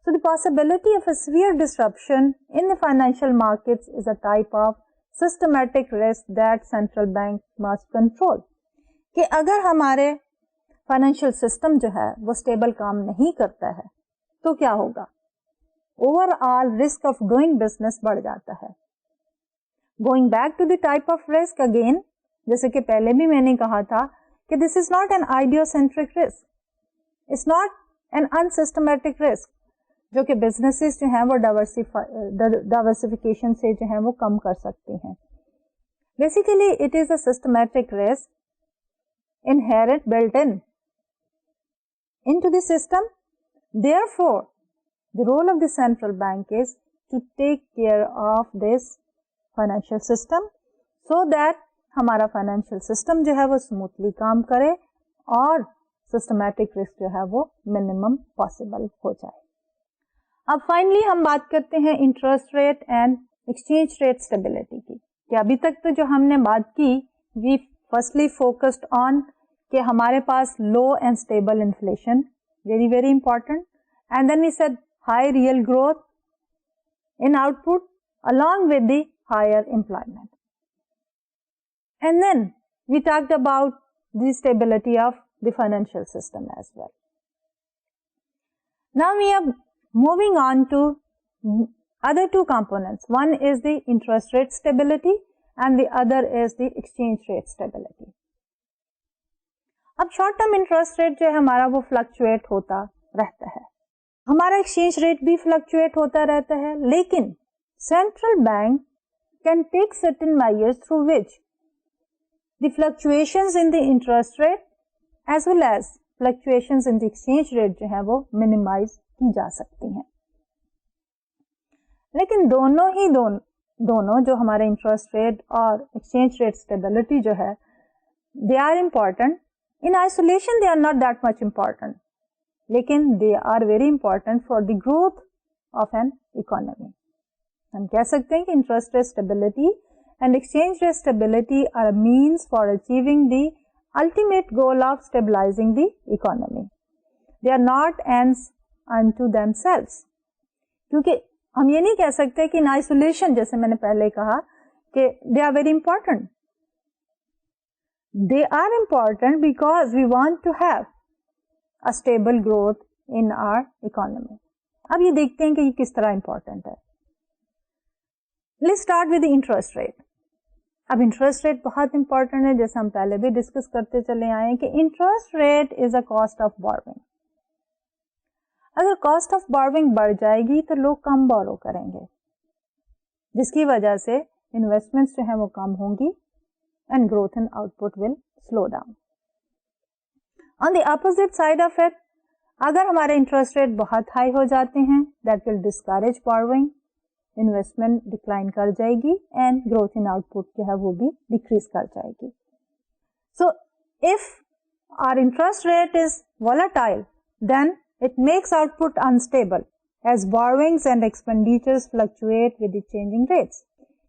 So the possibility of a severe disruption in the financial markets is a type of systematic risk that central bank must control. कि अगर हमारे फाइनेंशियल सिस्टम जो है वो स्टेबल काम नहीं करता है तो क्या होगा? Overall risk of doing business बढ़ जाता है. Going back to the type of risk again, जैसे कि पहले भी मैंने कहा था कि this is not an idiocentric risk, it's not an unsystematic risk, जो कि businesses जो हैं वो diversification से जो हैं वो कम कर सकते हैं. Basically, it is a systematic risk inherent built into the system. Therefore, the role of the central bank is to take care of this financial system so that हमारा फाइनेंशियल सिस्टम जो है वो स्मूथली काम करे और systematic risk जो है वो मिनिमम पॉसिबल हो जाए. अब फाइनली हम बात करते हैं interest rate and exchange rate stability की. कि अभी तक तो जो हमने बात की, वी फर्स्टली फोकस्ड ऑन कि हमारे पास low and stable inflation, very very important, and then we said high real growth in output along with the higher employment. And then we talked about the stability of the financial system as well. Now we are moving on to other two components. One is the interest rate stability and the other is the exchange rate stability. अब short term interest rate जो है हमारा वो fluctuate होता रहता है, हमारा exchange rate भी fluctuate होता रहता है, लेकिन central bank can take certain measures through which the fluctuations in the interest rate as well as fluctuations in the exchange rate जो है वो मिनिमाइज की जा सकती हैं। लेकिन दोनों जो हमारे इंटरेस्ट रेट और एक्सचेंज रेट स्टेबिलिटी जो है, they are important. In isolation they are not that much important, लेकिन they are very important for the growth of an economy. हम कह सकते हैं कि interest rate stability and exchange rate stability are a means for achieving the ultimate goal of stabilizing the economy. They are not ends unto themselves. क्योंकि हम ये नहीं कह सकते कि in isolation, जैसे मैंने पहले कहा कि they are very important. They are important because we want to have a stable growth in our economy. अब ये देखते हैं कि ये किस तरह important है. Let's start with the interest rate. अब इंटरेस्ट रेट बहुत इंपॉर्टेंट है, जैसे हम पहले भी डिस्कस करते चले आए हैं कि interest rate is a cost of borrowing. अगर कॉस्ट ऑफ बोरोइंग बढ़ जाएगी तो लोग कम बोरो करेंगे, जिसकी वजह से इन्वेस्टमेंट्स जो है वो कम होंगी and growth in output will slow down. On the opposite side of it, अगर हमारे इंटरेस्ट रेट बहुत हाई हो जाते हैं, that will discourage borrowing, investment decline कर जाएगी एंड ग्रोथ इन आउटपुट जो है वो भी डिक्रीज कर जाएगी। So if our interest rate is volatile, then it makes output unstable as borrowings and expenditures fluctuate with the changing rates.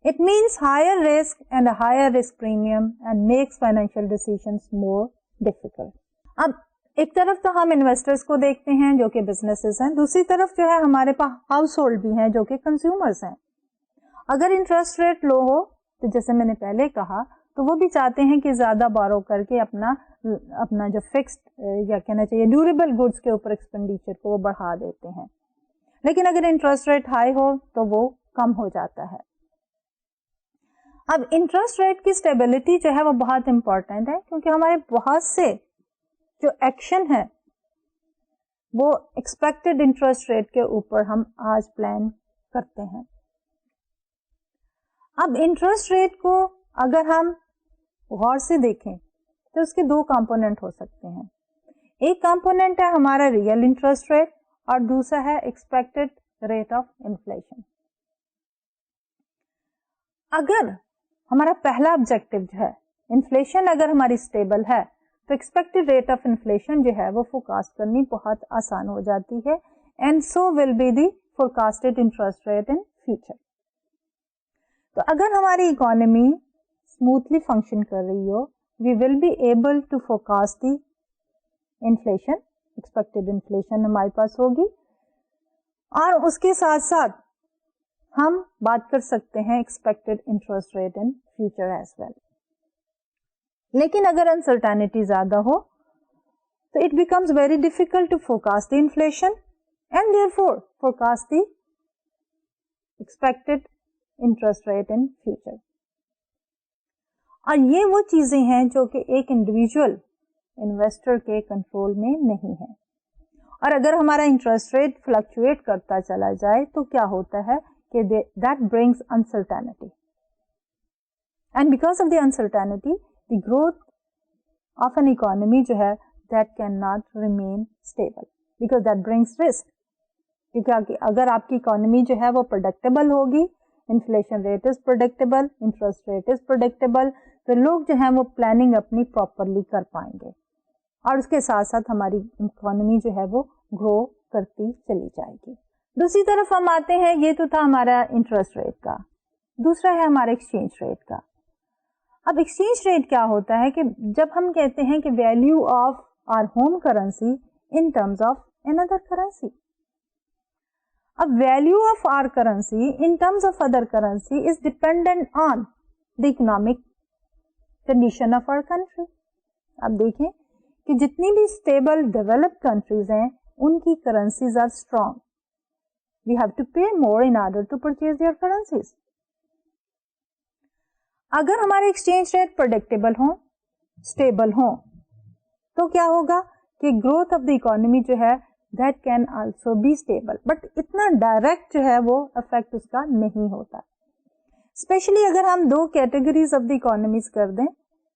It means higher risk and a higher risk premium and makes financial decisions more difficult. अब एक तरफ तो हम investors को देखते हैं जो कि बिजनेसेस हैं, दूसरी तरफ जो है हमारे पास हाउस होल्ड भी हैं जो कि कंज्यूमर्स हैं। अगर इंटरेस्ट रेट लो हो तो जैसे मैंने पहले कहा, तो वो भी चाहते हैं कि ज्यादा बोरो करके अपना जो फिक्स्ड या कहना चाहिए ड्यूरेबल गुड्स के ऊपर एक्सपेंडिचर को वो बढ़ा देते हैं। लेकिन अगर इंटरेस्ट रेट हाई हो तो वो कम हो जाता है। अब इंटरेस्ट रेट की स्टेबिलिटी जो है वो बहुत इंपॉर्टेंट है, क्योंकि हमारे बहुत से जो एक्शन है वो एक्सपेक्टेड इंटरेस्ट रेट के ऊपर हम आज प्लान करते हैं। अब इंटरेस्ट रेट को अगर हम गौर से देखें तो उसके दो कंपोनेंट हो सकते हैं। एक कंपोनेंट है हमारा रियल इंटरेस्ट रेट और दूसरा है एक्सपेक्टेड रेट ऑफ इन्फ्लेशन। अगर हमारा पहला ऑब्जेक्टिव जो है इन्फ्लेशन अगर हमारी स्टेबल है तो एक्सपेक्टेड रेट ऑफ इन्फ्लेशन जो है वो फोरकास्ट करनी बहुत आसान हो जाती है, and so will be the forecasted interest rate in future. तो अगर हमारी इकोनॉमी स्मूथली फंक्शन कर रही हो, we will be able to forecast the inflation, expected inflation हमारे पास होगी, और उसके साथ साथ हम बात कर सकते हैं expected interest rate in future as well. लेकिन अगर अनसर्टेनिटी ज्यादा हो तो it becomes very difficult to forecast the inflation and therefore forecast the expected interest rate in future. और ये वो चीजें हैं जो कि एक इंडिविजुअल इन्वेस्टर के कंट्रोल में नहीं है। और अगर हमारा इंटरेस्ट रेट फ्लक्चुएट करता चला जाए तो क्या होता है कि that brings uncertainty, and because of the uncertainty the growth of an economy जो है that cannot remain stable because that brings risk। क्योंकि अगर आपकी इकोनॉमी जो है वो प्रेडिक्टेबल होगी, inflation rate is predictable, interest rate is predictable, तो लोग जो है वो प्लानिंग अपनी प्रॉपरली कर पाएंगे और उसके साथ साथ हमारी इकोनॉमी जो है वो ग्रो करती चली जाएगी। दूसरी तरफ हम आते हैं, ये तो था हमारा इंटरेस्ट रेट का, दूसरा है हमारा एक्सचेंज रेट का। अब एक्सचेंज रेट क्या होता है कि जब हम कहते हैं कि value of our home currency in terms of another currency. अब value of our currency in terms of other currency is dependent on the economic condition of our country. अब देखें कि जितनी भी स्टेबल डेवलप्ड कंट्रीज हैं उनकी currencies are strong, we have to pay more in order to purchase their currencies. अगर हमारे exchange rate predictable हो, स्टेबल हो, तो क्या होगा कि ग्रोथ ऑफ द इकोनॉमी जो है that can also be stable, but इतना डायरेक्ट जो है वो इफेक्ट उसका नहीं होता। स्पेशली अगर हम दो कैटेगरीज ऑफ द इकोनॉमीज कर दें,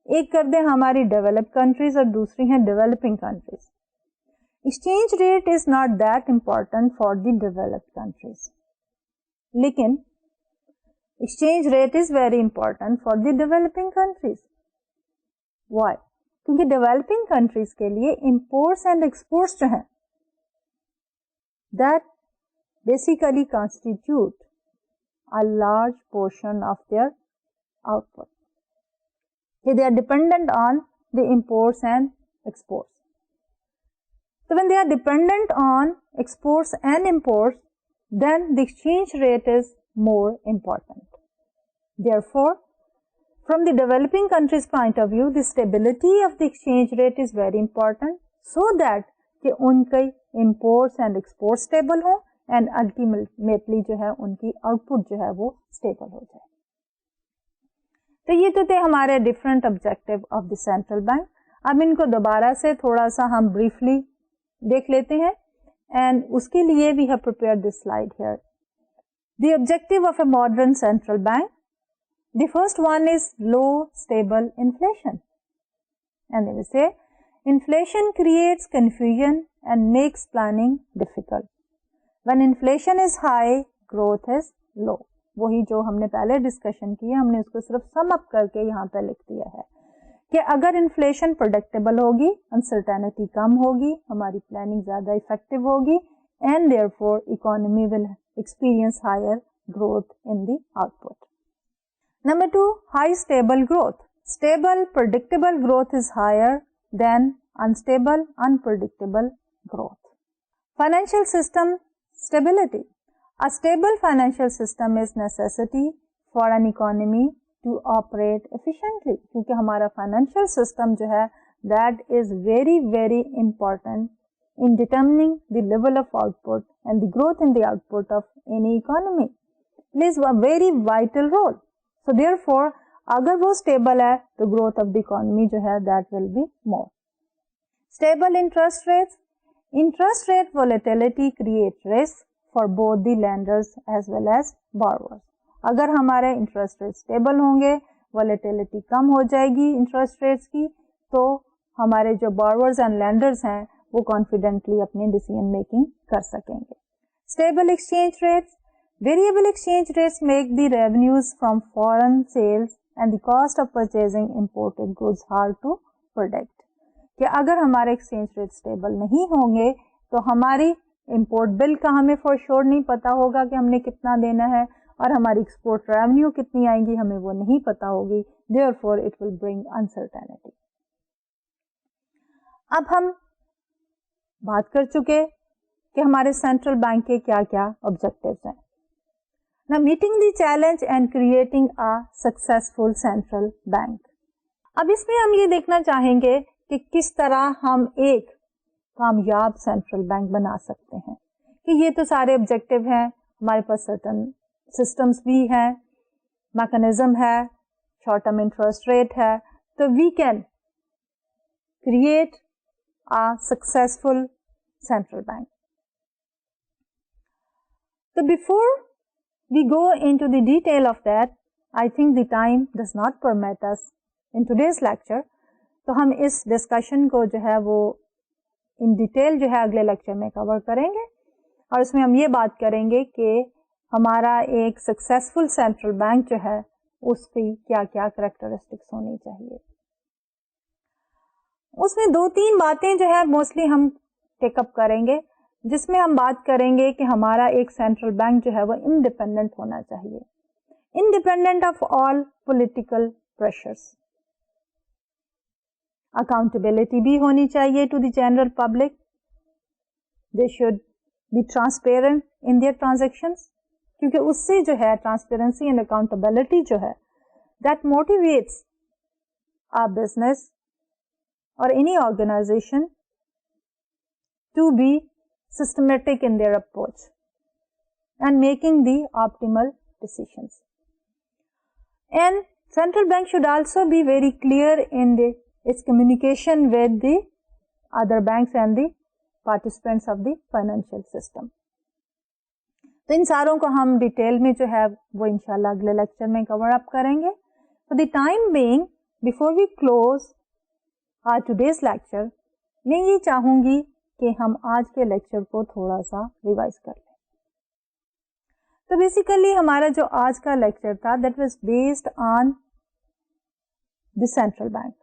एक कर दें हमारी डेवलप्ड कंट्रीज और दूसरी हैं developing countries. Exchange rate is not that important for the developed countries, लेकिन exchange rate is very important for the developing countries. Why? क्योंकि डेवलपिंग कंट्रीज के लिए इंपोर्ट्स एंड एक्सपोर्ट्स जो है that basically constitute a large portion of their output. They are dependent on the imports and exports. So when they are dependent on exports and imports, then the exchange rate is more important. Therefore, from the developing countries point of view, the stability of the exchange rate is very important so that कि उनके imports and exports stable हो and ultimately जो है उनकी output जो है वो stable हो जाए। तो ये तो थे हमारे different objective of the central bank. अब इनको दोबारा से थोड़ा सा हम ब्रीफली देख लेते हैं एंड उसके लिए we have prepared this slide here. The objective of a modern central bank, the first one is low stable inflation and we say inflation creates confusion and makes planning difficult. When inflation is high, growth is low. वही जो हमने पहले discussion की है, हमने उसको सिर्फ sum up करके यहाँ पे लिख दिया है कि अगर इन्फ्लेशन प्रेडिक्टेबल होगी, अनसर्टेनिटी कम होगी, हमारी प्लानिंग ज्यादा इफेक्टिव होगी and therefore economy will experience higher growth in the output. Number 2, high stable growth. Stable predictable growth is higher than unstable unpredictable growth. Financial system stability. A stable financial system is necessity for an economy to operate efficiently, क्योंकि हमारा financial system जो है that is very very important in determining the level of output and the growth in the output of any economy. Plays a very vital role. So therefore, अगर वो stable है तो growth of the economy जो है that will be more. Stable interest rates. Interest rate volatility create risk for both the lenders as well as borrowers. अगर हमारे interest rate stable होंगे, volatility कम हो जाएगी इंटरेस्ट रेट्स की, तो हमारे जो borrowers एंड lenders हैं वो कॉन्फिडेंटली अपनी डिसीजन मेकिंग कर सकेंगे। Stable exchange rates. Variable exchange rates make the revenues from foreign sales and the cost of purchasing imported goods hard to predict. कि अगर हमारे एक्सचेंज रेट स्टेबल नहीं होंगे तो हमारी इंपोर्ट बिल का हमें फॉर श्योर नहीं पता होगा कि हमने कितना देना है, और हमारी एक्सपोर्ट रेवेन्यू कितनी आएंगी हमें वो नहीं पता होगी। Therefore it will bring uncertainty. अब हम बात कर चुके कि हमारे सेंट्रल बैंक के क्या क्या ऑब्जेक्टिव्स हैं। Now meeting the challenge and creating a successful central bank. अब इसमें हम ये देखना चाहेंगे कि किस तरह हम एक कामयाब सेंट्रल बैंक बना सकते हैं। कि ये तो सारे ऑब्जेक्टिव हैं, हमारे पास सर्टन सिस्टम्स भी हैं, मैकेनिज्म है, शॉर्ट टर्म इंटरेस्ट रेट है, तो we can create a successful central bank. तो before we go into the detail of that, I think the time does not permit us in today's lecture, तो हम इस discussion को जो है वो इन डिटेल जो है अगले लेक्चर में कवर करेंगे, और उसमें हम ये बात करेंगे कि हमारा एक सक्सेसफुल सेंट्रल बैंक जो है उसकी क्या क्या कैरेक्टरिस्टिक्स होनी चाहिए। उसमें 2-3 बातें जो है मोस्टली हम टेकअप करेंगे, जिसमें हम बात करेंगे कि हमारा एक सेंट्रल बैंक जो है वो इंडिपेंडेंट होना चाहिए, independent of all political pressures. Accountability भी होनी चाहिए to the general public. They should be transparent in their transactions, क्योंकि उससे जो है ट्रांसपेरेंसी एंड अकाउंटेबिलिटी जो है that motivates a business or any organization to be systematic in their approach and making the optimal decisions. And central bank should also be very clear in its communication with the other banks and the participants of the financial system. तो इन सारों को हम detail में जो है वो इंशाल्लाह अगले लेक्चर में कवर अप करेंगे। For the time being, before we close our today's lecture, मैं ये चाहूंगी कि हम आज के लेक्चर को थोड़ा सा रिवाइज कर लें। तो बेसिकली हमारा जो आज का लेक्चर था that was based on the central bank.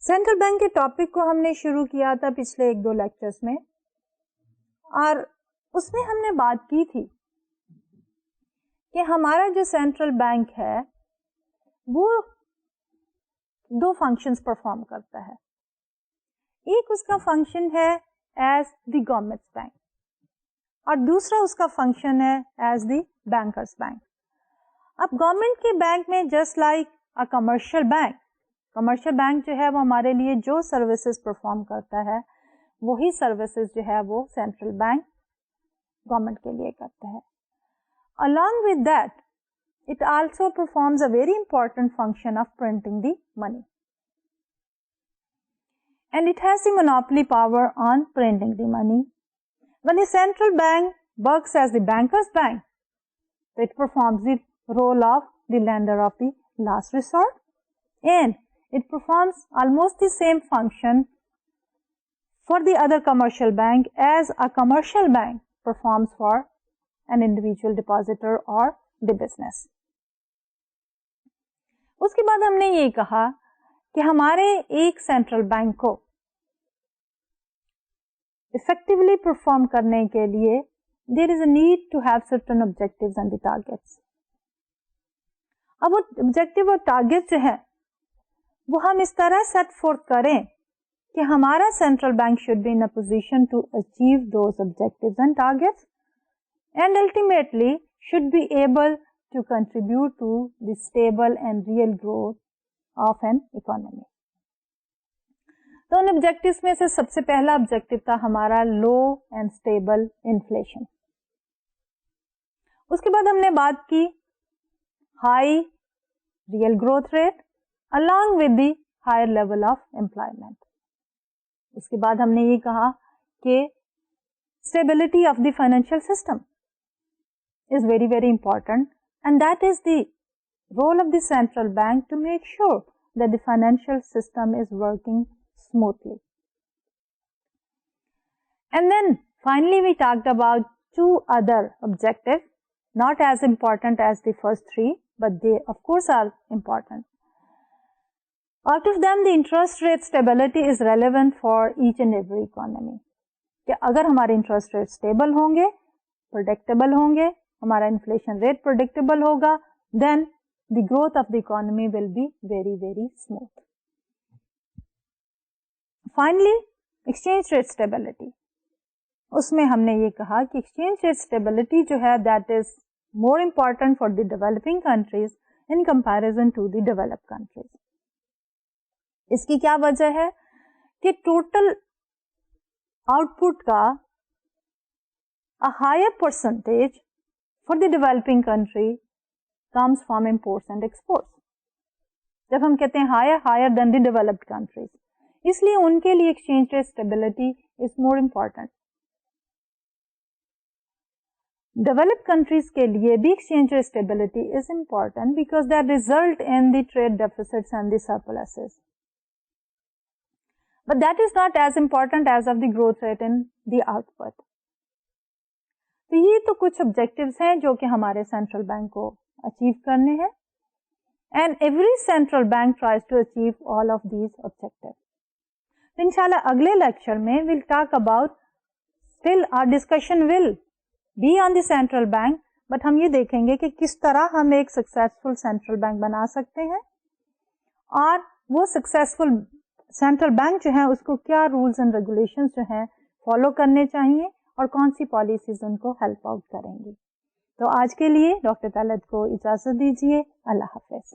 Central bank के टॉपिक को हमने शुरू किया था पिछले 1-2 लेक्चर्स में, और उसमें हमने बात की थी कि हमारा जो सेंट्रल बैंक है वो 2 फंक्शंस परफॉर्म करता है। एक उसका फंक्शन है एज द गवर्नमेंट बैंक और दूसरा उसका फंक्शन है एज द बैंकर्स बैंक। अब गवर्नमेंट के बैंक में just like a commercial bank जो है वो हमारे लिए जो सर्विसेज परफॉर्म करता है वही सर्विसेज जो है वो सेंट्रल बैंक गवर्नमेंट के लिए करता है। Along with that, it also performs a very important function of printing the money. And it has the monopoly power on printing the money. When the central bank works as the banker's bank, it performs the role of the lender of the last resort, and it performs almost the same function for the other commercial bank as a commercial bank performs for an individual depositor or the business. उसके बाद हमने ये कहा कि हमारे एक central bank को effectively perform करने के लिए there is a need to have certain objectives and the targets. अब वो ऑब्जेक्टिव और टारगेट जो है वो हम इस तरह सेट फोर्थ करें कि हमारा central bank should be in a position to achieve those objectives and targets and ultimately should be able to contribute to the stable and real growth of an economy. तो उन objectives में से सबसे पहला objective था हमारा लो and stable inflation. उसके बाद हमने बात की high real growth rate along with the higher level of employment. उसके बाद हमने ये कहा कि stability of the financial system is very, very important, and that is the role of the central bank to make sure that the financial system is working smoothly. And then finally we talked about 2 other objectives, not as important as the first 3, but they of course are important. Out of them, the interest rate stability is relevant for each and every economy. कि अगर हमारे interest rate stable होंगे, predictable होंगे, हमारा inflation rate predictable होगा, then the growth of the economy will be very very smooth. Finally exchange rate stability, उसमें हमने ये कहा कि एक्सचेंज रेट स्टेबिलिटी जो है that is more important for the developing countries in comparison to the developed countries. इसकी क्या वजह है कि टोटल आउटपुट का a higher percentage for the developing country comes from imports and exports. जब हम कहते हैं higher than the developed countries, इसलिए उनके लिए exchange rate stability is more important. Developed countries के लिए भी exchange rate stability is important because that result in the trade deficits and the surpluses. But that is not as important as of the growth rate in the output. तो ये तो कुछ objectives हैं जो कि हमारे सेंट्रल बैंक को achieve करने हैं, and every central bank tries to achieve all of these objectives. तो इंशाल्लाह अगले लेक्चर में will talk about, still our discussion will be on the central bank, but हम ये देखेंगे कि किस तरह हम एक सक्सेसफुल सेंट्रल बैंक बना सकते हैं और वो सक्सेसफुल सेंट्रल बैंक जो है उसको क्या रूल्स एंड रेगुलेशंस जो हैं फॉलो करने चाहिए और कौन सी पॉलिसीज उनको हेल्प आउट करेंगी। तो आज के लिए डॉक्टर तलत को इजाजत दीजिए। अल्लाह हाफिज।